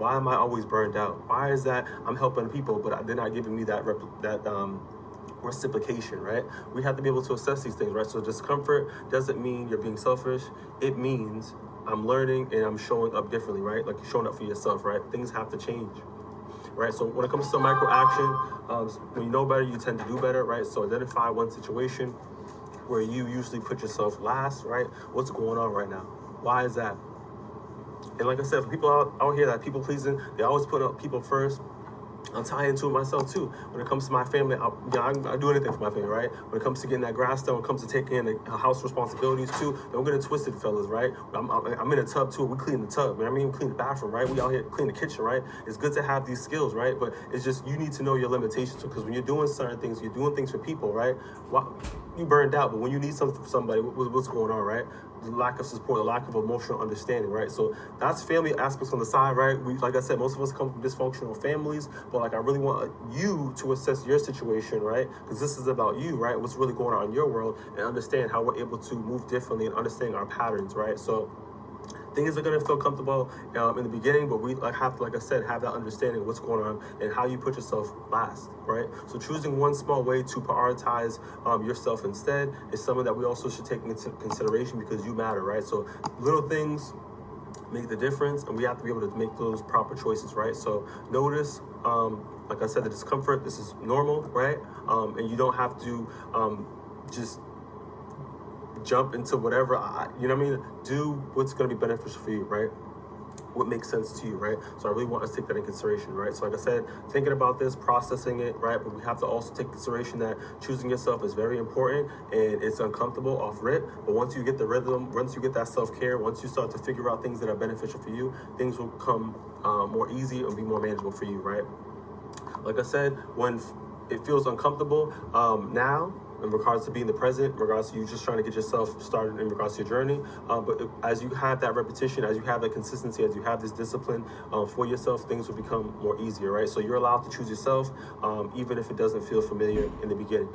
Why am I always burned out? Why is that I'm helping people, but they're not giving me that reciprocation, right? We have to be able to assess these things, right? So discomfort doesn't mean you're being selfish. It means I'm learning and I'm showing up differently, right? Like you're showing up for yourself, right? Things have to change, right? So when it comes to micro action, when you know better, you tend to do better, right? So identify one situation where you usually put yourself last, right? What's going on right now? Why is that? And like I said, for people out here that people pleasing, they always put up people first. I'll tie into it myself too. When it comes to my family, I do anything for my family, right? When it comes to getting that grass done, when it comes to taking in the house responsibilities too, don't get it twisted, fellas, right? I'm in a tub too. We clean the tub, man. I mean, we clean the bathroom, right? We out here clean the kitchen, right? It's good to have these skills, right? But it's just, you need to know your limitations, because when you're doing certain things, you're doing things for people, right? You burned out, but when you need something from somebody, what's going on, right? The lack of support, the lack of emotional understanding, right? So that's family aspects on the side, right? Like I said, most of us come from dysfunctional families, but like I really want you to assess your situation, right? Because this is about you, right? What's really going on in your world, and understand how we're able to move differently and understand our patterns, right? So things are gonna feel comfortable in the beginning, but we have to, like I said, have that understanding of what's going on and how you put yourself last, right? So choosing one small way to prioritize yourself instead is something that we also should take into consideration, because you matter, right? So little things make the difference, and we have to be able to make those proper choices, right? So notice, like I said, the discomfort, this is normal, right? And you don't have to just jump into whatever, you know what I mean? Do what's going to be beneficial for you, right? What makes sense to you, right? So I really want us to take that in consideration, right? So like I said, thinking about this, processing it, right? But we have to also take consideration that choosing yourself is very important, and it's uncomfortable off rip. But once you get the rhythm, once you get that self-care, once you start to figure out things that are beneficial for you, things will come more easy and be more manageable for you, right? Like I said, when it feels uncomfortable now, in regards to being the present, in regards to you just trying to get yourself started in regards to your journey. As you have that repetition, as you have that consistency, as you have this discipline for yourself, things will become more easier, right? So you're allowed to choose yourself, even if it doesn't feel familiar in the beginning.